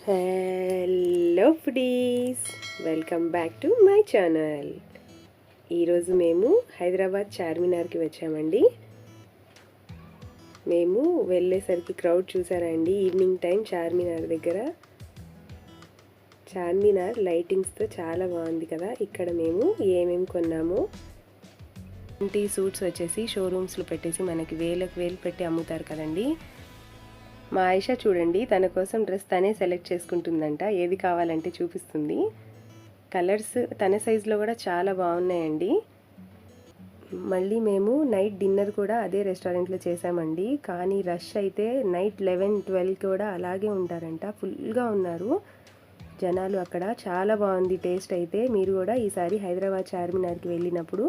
Hello foodies, welcome back to my channel. ఈరోజు మేము హైదరాబాద్ చార్మినార్కి వచ్చామండి. మేము వెళ్ళేసరికి క్రౌడ్ చూసారండి. ఈవినింగ్ టైం చార్మినార్ దగ్గర. చార్మినార్ లైటింగ్స్తో చాలా బాగుంది కదా. ఇక్కడ మేము ఏమేమి కొన్నామో, ఇంటి సూట్స్ వచ్చేసి షోరూమ్స్లో పెట్టేసి మనకి వేలకు వేలు పెట్టి అమ్ముతారు కదండి. మా ఆయిషా చూడండి, తన కోసం డ్రెస్ తనే సెలెక్ట్ చేసుకుంటుందంట. ఏది కావాలంటే చూపిస్తుంది. కలర్స్ తన సైజులో కూడా చాలా బాగున్నాయండి. మళ్ళీ మేము నైట్ డిన్నర్ కూడా అదే రెస్టారెంట్లో చేసామండి. కానీ రష్ అయితే నైట్ 11-12 కూడా అలాగే ఉంటారంట. ఫుల్గా ఉన్నారు జనాలు అక్కడ. చాలా బాగుంది టేస్ట్ అయితే. మీరు కూడా ఈసారి హైదరాబాద్ చార్మినార్కి వెళ్ళినప్పుడు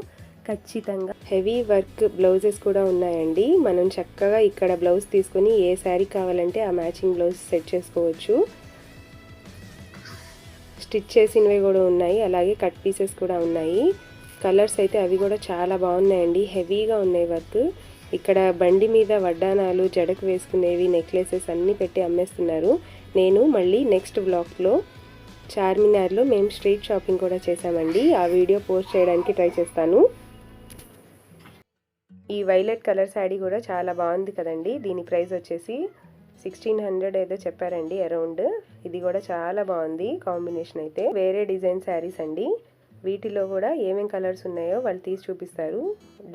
ఖచ్చితంగా హెవీ వర్క్ బ్లౌజెస్ కూడా ఉన్నాయండి. మనం చక్కగా ఇక్కడ బ్లౌజ్ తీసుకొని ఏ శారీ కావాలంటే ఆ మ్యాచింగ్ బ్లౌజ్ సెట్ చేసుకోవచ్చు. స్టిచ్ చేసినవి కూడా ఉన్నాయి, అలాగే కట్ పీసెస్ కూడా ఉన్నాయి. కలర్స్ అయితే అవి కూడా చాలా బాగున్నాయండి. హెవీగా ఉన్నాయి వర్క్. ఇక్కడ బండి మీద వడ్డానాలు, జడకు వేసుకునేవి, నెక్లెసెస్ అన్నీ పెట్టి అమ్మేస్తున్నారు. నేను మళ్ళీ నెక్స్ట్ బ్లాగ్లో చార్మినార్లో మేము స్ట్రీట్ షాపింగ్ కూడా చేసామండి. ఆ వీడియో పోస్ట్ చేయడానికి ట్రై చేస్తాను. ఈ వైలెట్ కలర్ శారీ కూడా చాలా బాగుంది కదండి. దీని ప్రైస్ వచ్చేసి 1600 ఏదో చెప్పారండి అరౌండ్. ఇది కూడా చాలా బాగుంది కాంబినేషన్ అయితే. వేరే డిజైన్ శారీస్ అండి. వీటిలో కూడా ఏమేం కలర్స్ ఉన్నాయో వాళ్ళు తీసి చూపిస్తారు.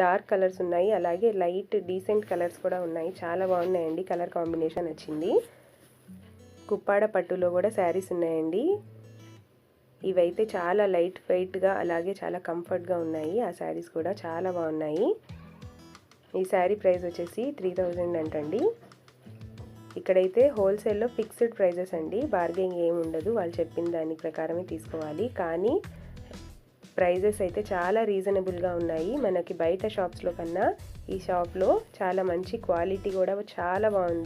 డార్క్ కలర్స్ ఉన్నాయి, అలాగే లైట్ డీసెంట్ కలర్స్ కూడా ఉన్నాయి. చాలా బాగున్నాయండి. కలర్ కాంబినేషన్ వచ్చింది. కుప్పాడ పట్టులో కూడా శారీస్ ఉన్నాయండి. ఇవైతే చాలా లైట్ వెయిట్గా, అలాగే చాలా కంఫర్ట్గా ఉన్నాయి. ఆ శారీస్ కూడా చాలా బాగున్నాయి. ఈ శారీ ప్రైస్ వచ్చేసి 3000 అంటండి. ఇక్కడైతే హోల్సేల్లో ఫిక్స్డ్ ప్రైజెస్ అండి. బార్గెనింగ్ ఏమి ఉండదు. వాళ్ళు చెప్పిన దాని ప్రకారమే తీసుకోవాలి. కానీ ప్రైజెస్ అయితే చాలా రీజనబుల్గా ఉన్నాయి. మనకి బయట షాప్స్లో కన్నా ఈ షాప్లో చాలా మంచి క్వాలిటీ కూడా చాలా బాగుంది.